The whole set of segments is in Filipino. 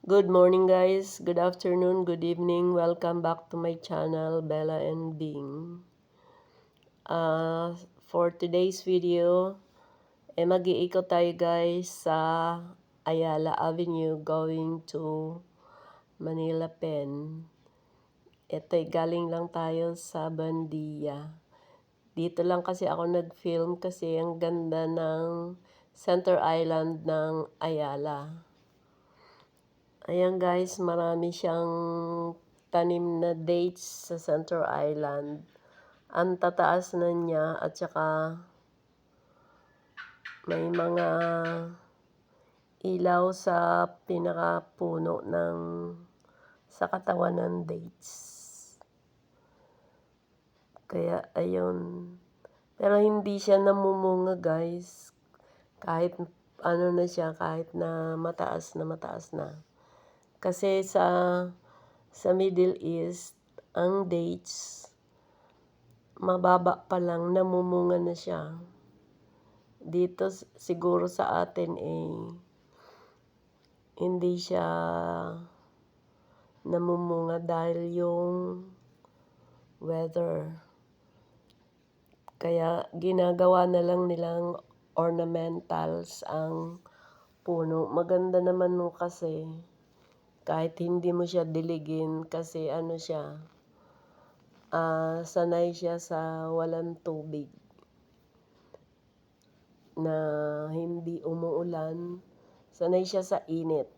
Good morning guys, good afternoon, good evening. Welcome back to my channel, Bella and Bing. For today's video, mag-iikot tayo guys sa Ayala Avenue going to Manila Pen. Ito'y galing lang tayo sa Bandia. Dito lang kasi ako nag-film kasi ang ganda ng Center Island ng Ayala. Ayan guys, marami siyang tanim na dates sa Center Island. Ang tataas na niya at saka may mga ilaw sa pinakapuno sa katawan ng dates. Kaya ayun. Pero hindi siya namumunga guys. Kahit ano na siya, kahit na mataas na. Kasi sa Middle East, ang dates, mababa pa lang, namumunga na siya. Dito siguro sa atin hindi siya namumunga dahil yung weather. Kaya ginagawa na lang nilang ornamentals ang puno. Maganda naman no kasi kahit hindi mo siya diligin kasi ano siya, sanay siya sa walang tubig na hindi umuulan. Sanay siya sa init.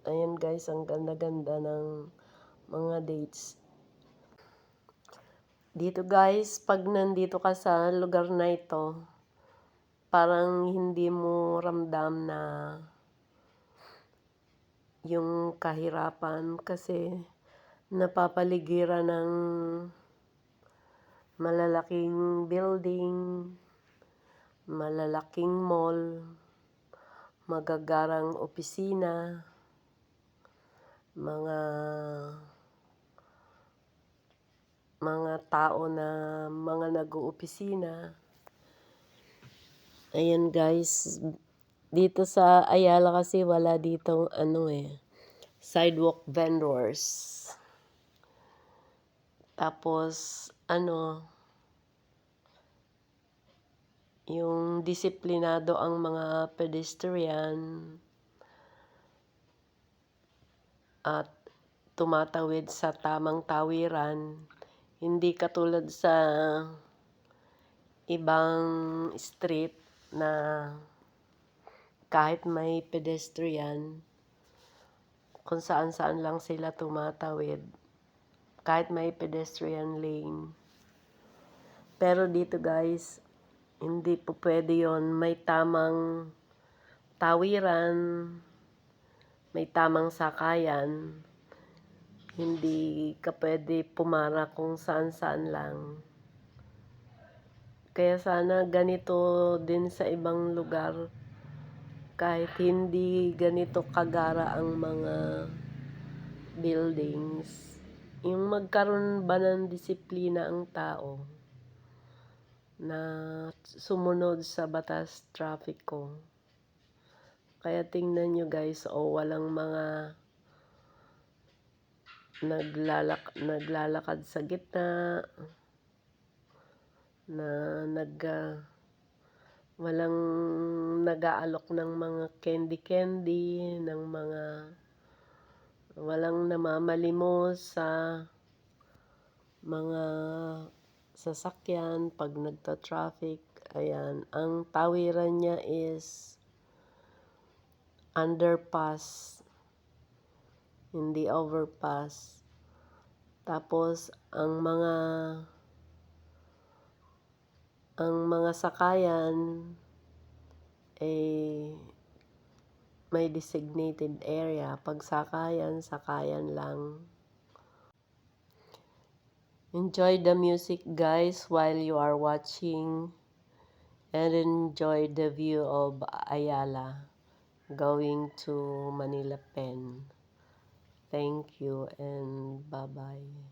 Ayan guys, ang ganda-ganda ng mga dates. Dito guys, pag nandito ka sa lugar na ito, parang hindi mo ramdam na yung kahirapan kasi napapaligiran ng malalaking building, malalaking mall, magagarang opisina, mga tao na mga nag-oopisina. Ayan guys, dito sa Ayala kasi wala ditong sidewalk vendors. Tapos yung disiplinado ang mga pedestrian at tumatawid sa tamang tawiran. Hindi katulad sa ibang street na kahit may pedestrian, kung saan-saan lang sila tumatawid. Kahit may pedestrian lane. Pero dito guys, hindi po pwede yon. May tamang tawiran, may tamang sakayan. Hindi ka pwede pumara kung saan-saan lang. Kaya sana ganito din sa ibang lugar. Kahit hindi ganito kagara ang mga buildings. Yung magkaroon ba ng disiplina ang tao na sumunod sa batas trapiko. Kaya tingnan nyo guys, walang mga naglalakad sa gitna, na walang nag-aalok ng mga candy, ng mga walang namamalimos sa mga sasakyan pag nagta-traffic. Ayan, ang tawiran niya is underpass, hindi overpass. Tapos ang mga sakayan may designated area. Pag sakayan lang. Enjoy the music guys while you are watching, and enjoy the view of Ayala going to Manila Pen. Thank you and bye-bye.